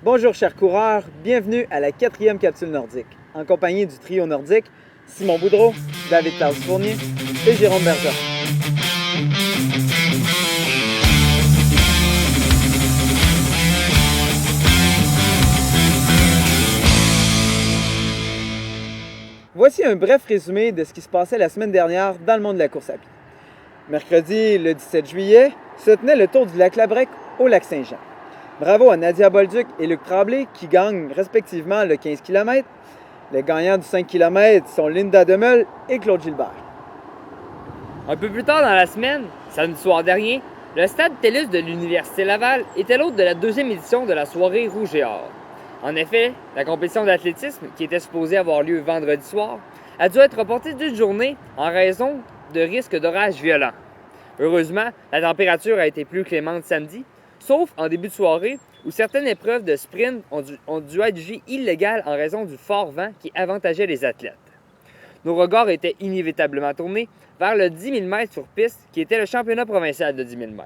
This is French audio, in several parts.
Bonjour chers coureurs, bienvenue à la 4e capsule nordique, en compagnie du trio nordique Simon Boudreau, David Fournier et Jérôme Bergeron. Voici un bref résumé de ce qui se passait la semaine dernière dans le monde de la course à pied. Mercredi, le 17 juillet, se tenait le Tour du lac Labrec au lac Saint-Jean. Bravo à Nadia Bolduc et Luc Tremblay qui gagnent respectivement le 15 km. Les gagnants du 5 km sont Linda Demeul et Claude Gilbert. Un peu plus tard dans la semaine, samedi soir dernier, le stade TELUS de l'Université Laval était l'hôte de la deuxième édition de la soirée Rouge et Or. En effet, la compétition d'athlétisme, qui était supposée avoir lieu vendredi soir, a dû être reportée d'une journée en raison de risques d'orage violents. Heureusement, la température a été plus clémente samedi, sauf en début de soirée où certaines épreuves de sprint ont dû être jugées illégales en raison du fort vent qui avantageait les athlètes. Nos regards étaient inévitablement tournés vers le 10 000 m sur piste qui était le championnat provincial de 10 000 m.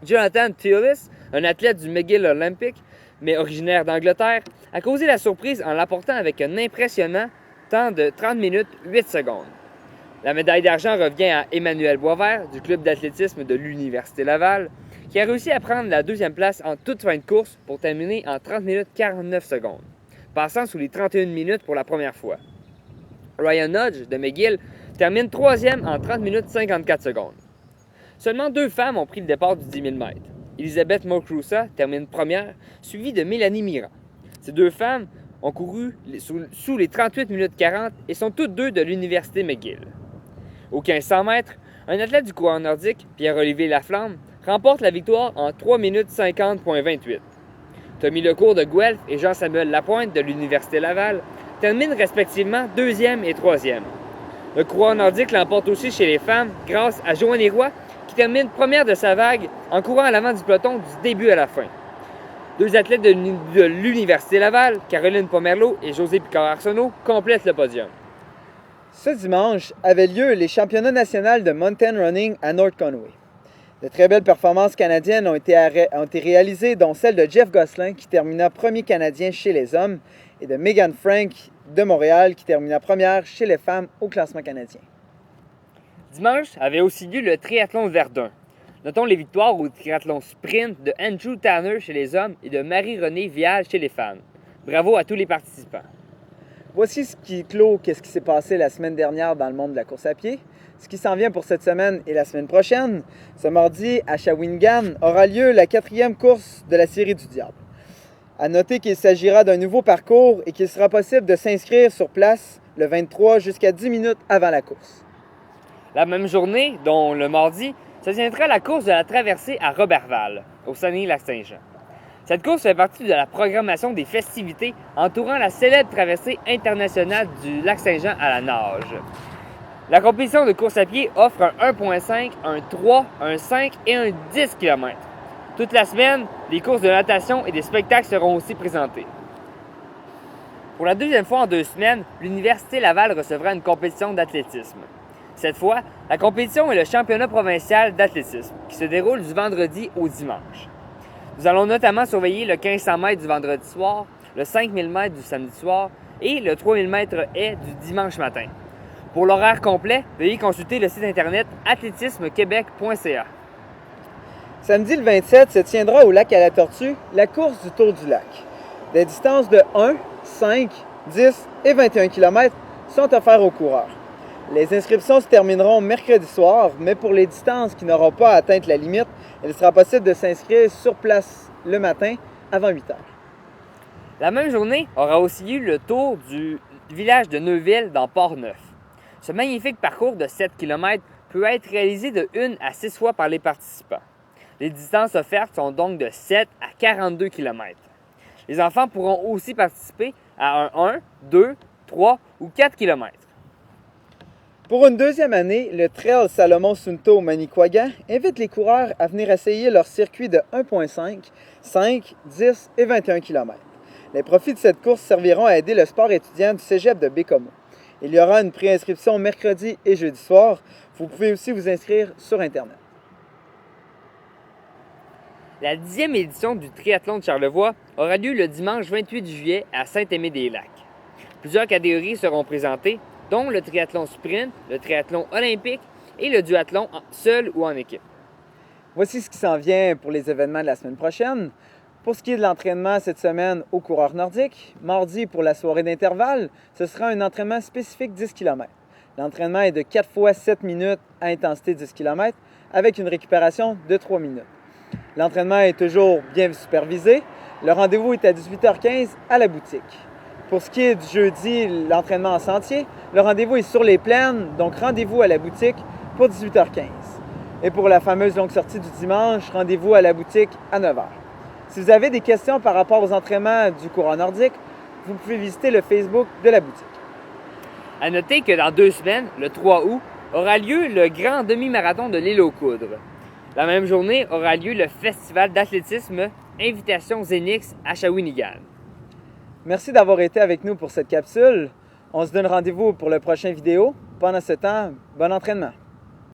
Jonathan Theolis, un athlète du McGill Olympic, mais originaire d'Angleterre, a causé la surprise en l'apportant avec un impressionnant temps de 30 minutes 8 secondes. La médaille d'argent revient à Emmanuel Boisvert du club d'athlétisme de l'Université Laval, qui a réussi à prendre la deuxième place en toute fin de course pour terminer en 30 minutes 49 secondes, passant sous les 31 minutes pour la première fois. Ryan Hodge de McGill termine troisième en 30 minutes 54 secondes. Seulement deux femmes ont pris le départ du 10 000 m. Elisabeth Mokrusa termine première, suivie de Mélanie Mirand. Ces deux femmes ont couru sous les 38 minutes 40 et sont toutes deux de l'Université McGill. Au 1500 mètres, un athlète du coureur nordique, Pierre-Olivier Laflamme, remporte la victoire en 3 minutes 50.28. Tommy Lecourt de Guelph et Jean-Samuel Lapointe de l'Université Laval terminent respectivement deuxième et troisième. Le coureur nordique l'emporte aussi chez les femmes grâce à Joannie Roy, qui termine première de sa vague en courant à l'avant du peloton du début à la fin. Deux athlètes de l'Université Laval, Caroline Pomerleau et José Picard-Arsenault, complètent le podium. Ce dimanche avaient lieu les championnats nationaux de mountain running à North Conway. De très belles performances canadiennes ont été réalisées, dont celle de Jeff Gosselin, qui termina premier Canadien chez les hommes, et de Megan Frank de Montréal, qui termina première chez les femmes au classement canadien. Dimanche avait aussi lieu le triathlon de Verdun. Notons les victoires au triathlon sprint de Andrew Tanner chez les hommes et de Marie-Renée Vial chez les femmes. Bravo à tous les participants. Voici ce qui clôt qu'est-ce qui s'est passé la semaine dernière dans le monde de la course à pied. Ce qui s'en vient pour cette semaine et la semaine prochaine, ce mardi à Shawinigan aura lieu la 4e course de la série du Diable. À noter qu'il s'agira d'un nouveau parcours et qu'il sera possible de s'inscrire sur place le 23 jusqu'à 10 minutes avant la course. La même journée, dont le mardi, se tiendra la course de la traversée à Roberval, au Saguenay-Lac-Saint-Jean. Cette course fait partie de la programmation des festivités entourant la célèbre traversée internationale du Lac-Saint-Jean à la nage. La compétition de course à pied offre un 1.5, un 3, un 5 et un 10 km. Toute la semaine, des courses de natation et des spectacles seront aussi présentés. Pour la deuxième fois en 2 semaines, l'Université Laval recevra une compétition d'athlétisme. Cette fois, la compétition est le championnat provincial d'athlétisme, qui se déroule du vendredi au dimanche. Nous allons notamment surveiller le 1500 m du vendredi soir, le 5000 m du samedi soir et le 3000 m haie du dimanche matin. Pour l'horaire complet, veuillez consulter le site internet athlétismequebec.ca. Samedi le 27 se tiendra au lac à la Tortue la course du Tour du lac. Des distances de 1, 5, 10 et 21 km sont offertes aux coureurs. Les inscriptions se termineront mercredi soir, mais pour les distances qui n'auront pas atteint la limite, il sera possible de s'inscrire sur place le matin avant 8 heures. La même journée aura aussi lieu le tour du village de Neuville dans Port-Neuf. Ce magnifique parcours de 7 km peut être réalisé de 1 à 6 fois par les participants. Les distances offertes sont donc de 7 à 42 km. Les enfants pourront aussi participer à un 1, 2, 3 ou 4 km. Pour une deuxième année, le Trail Salomon Sunto Manicouagan invite les coureurs à venir essayer leur circuit de 1.5, 5, 10 et 21 km. Les profits de cette course serviront à aider le sport étudiant du cégep de Bécomo. Il y aura une préinscription mercredi et jeudi soir. Vous pouvez aussi vous inscrire sur Internet. La 10e édition du triathlon de Charlevoix aura lieu le dimanche 28 juillet à Saint-Aimé-des-Lacs. Plusieurs catégories seront présentées, dont le triathlon sprint, le triathlon olympique et le duathlon seul ou en équipe. Voici ce qui s'en vient pour les événements de la semaine prochaine. Pour ce qui est de l'entraînement cette semaine aux coureurs nordiques, mardi pour la soirée d'intervalle, ce sera un entraînement spécifique 10 km. L'entraînement est de 4 fois 7 minutes à intensité 10 km avec une récupération de 3 minutes. L'entraînement est toujours bien supervisé. Le rendez-vous est à 18h15 à la boutique. Pour ce qui est du jeudi, l'entraînement en sentier, le rendez-vous est sur les plaines, donc rendez-vous à la boutique pour 18h15. Et pour la fameuse longue sortie du dimanche, rendez-vous à la boutique à 9h. Si vous avez des questions par rapport aux entraînements du coureur nordique, vous pouvez visiter le Facebook de la boutique. À noter que dans 2 semaines, le 3 août, aura lieu le grand demi-marathon de l'île aux Coudres. La même journée aura lieu le festival d'athlétisme Invitation Zénix à Shawinigan. Merci d'avoir été avec nous pour cette capsule. On se donne rendez-vous pour la prochaine vidéo. Pendant ce temps, bon entraînement!